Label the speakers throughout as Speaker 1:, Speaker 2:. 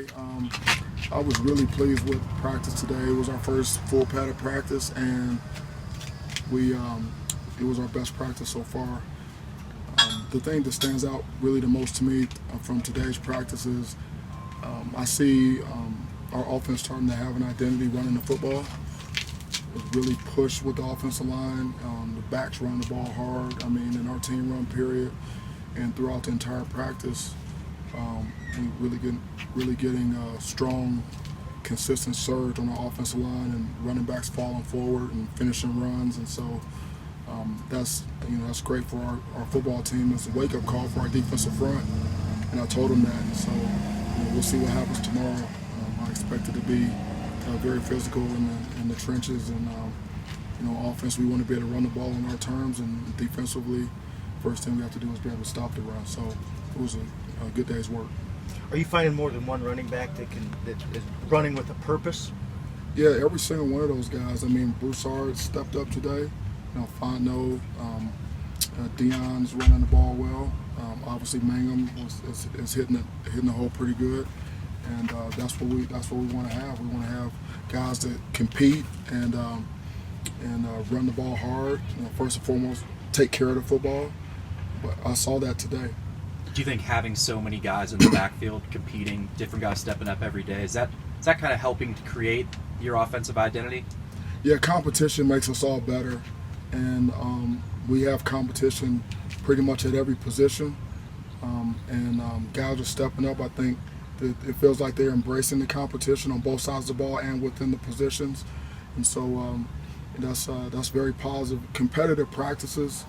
Speaker 1: today. I was really pleased with practice today. It was our first full padded practice, and it was our best practice so far. The thing that stands out really the most to me from today's practice is I see our offense starting to have an identity running the football. It's really pushed with the offensive line. The backs run the ball hard. In our team run period, and throughout the entire practice, we really getting a strong, consistent surge on the offensive line, and running backs falling forward and finishing runs. And so that's great for our football team. It's a wake-up call for our defensive front, and I told them that. And so we'll see what happens tomorrow. I expect it to be very physical in the trenches, and offense, we want to be able to run the ball on our terms, and defensively, first thing we have to do is be able to stop the run. So it was a good day's work.
Speaker 2: Are you finding more than one running back that is running with a purpose?
Speaker 1: Yeah, every single one of those guys. Broussard stepped up today. Fontenot, Dion's running the ball well. Obviously, Mangum is hitting the hole pretty good, and that's what we want to have. We want to have guys that compete and run the ball hard. First and foremost, take care of the football. But I saw that today.
Speaker 3: Do you think having so many guys in the backfield competing, different guys stepping up every day, is that kind of helping to create your offensive identity?
Speaker 1: Yeah, competition makes us all better, and we have competition pretty much at every position, and guys are stepping up. I think that it feels like they're embracing the competition on both sides of the ball and within the positions, and so that's very positive. Competitive practices,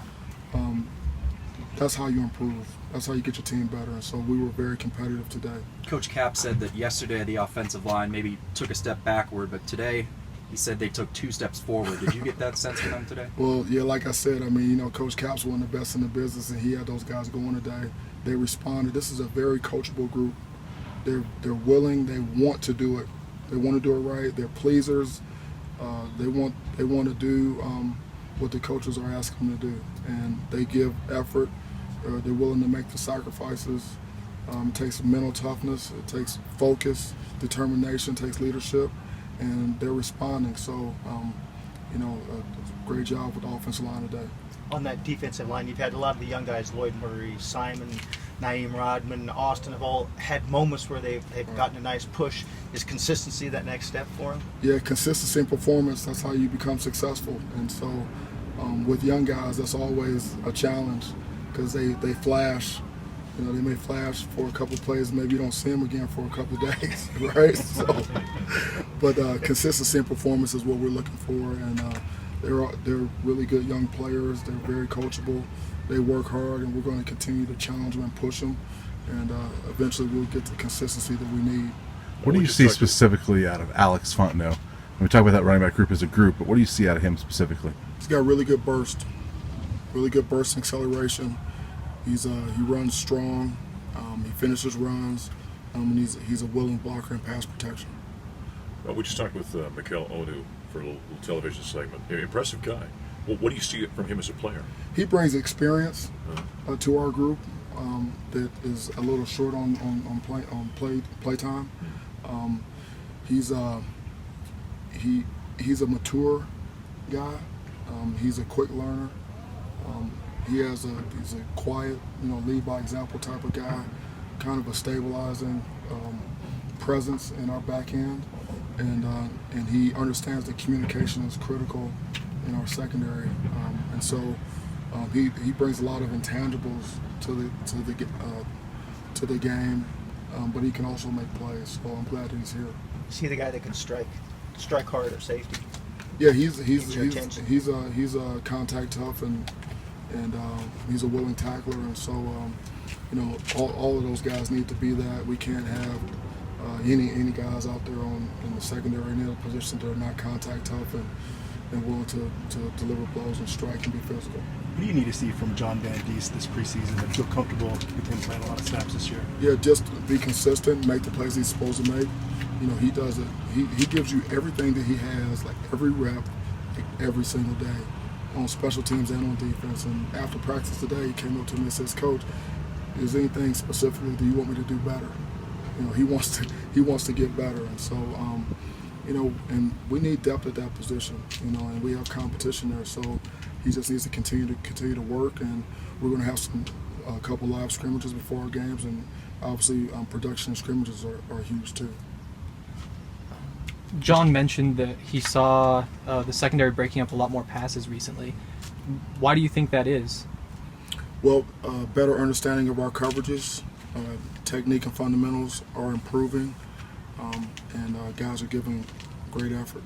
Speaker 1: that's how you improve. That's how you get your team better, and so we were very competitive today.
Speaker 3: Coach Cap said that yesterday the offensive line maybe took a step backward, but today he said they took 2 steps forward. Did you get that sense from them today?
Speaker 1: Well, yeah, like I said, Coach Cap's one of the best in the business, and he had those guys going today. They responded. This is a very coachable group. They're willing. They want to do it. They want to do it right. They're pleasers. They want to do what the coaches are asking them to do, and they give effort. They're willing to make the sacrifices. It takes mental toughness. It takes focus, determination. It takes leadership, and they're responding. So, a great job with the offensive line today.
Speaker 2: On that defensive line, you've had a lot of the young guys, Lloyd Murray, Simon, Naeem Rodman, Austin, have all had moments where they've gotten a nice push. Is consistency that next step for them?
Speaker 1: Yeah, consistency in performance, that's how you become successful. And so with young guys, that's always a challenge because they flash. They may flash for a couple of plays, maybe you don't see them again for a couple of days, right? So, but consistency in performance is what we're looking for, and they're really good young players. They're very coachable. They work hard, and we're going to continue to challenge them and push them, and eventually we'll get the consistency that we need.
Speaker 4: What do you see specifically out of Alex Fontenot? We talk about that running back group as a group, but what do you see out of him specifically?
Speaker 1: He's got really good burst and acceleration. He runs strong. He finishes runs, and he's a willing blocker in pass protection.
Speaker 5: Well, we just talked with Mikel Onu for a little television segment. Impressive guy. Well, what do you see from him as a player?
Speaker 1: He brings experience to our group that is a little short on play time. He's a mature guy. He's a quick learner. He's a quiet, lead by example type of guy, kind of a stabilizing presence in our back end, and he understands that communication is critical in our secondary, and so he brings a lot of intangibles to the game, but he can also make plays. So I'm glad that he's here.
Speaker 2: Is he the guy that can strike hard at safety?
Speaker 1: Yeah, he's contact tough and he's a willing tackler, and so all of those guys need to be that. We can't have any guys out there in the secondary or any other position that are not contact tough and willing to deliver blows and strike and be physical.
Speaker 6: What do you need to see from John Van Diest this preseason to feel comfortable with him playing a lot of snaps this year?
Speaker 1: Yeah, just be consistent, make the plays he's supposed to make. He does it. He gives you everything that he has, like every rep, like every single day, on special teams and on defense. And after practice today, he came up to me and says, "Coach, is there anything specifically that you want me to do better?" he wants to get better, and so and we need depth at that position, and we have competition there. So he just needs to continue to work, and we're going to have a couple live scrimmages before our games, and obviously production scrimmages are huge too.
Speaker 7: John mentioned that he saw the secondary breaking up a lot more passes recently. Why do you think that is?
Speaker 1: Well, better understanding of our coverages, technique and fundamentals are improving, and guys are giving great effort.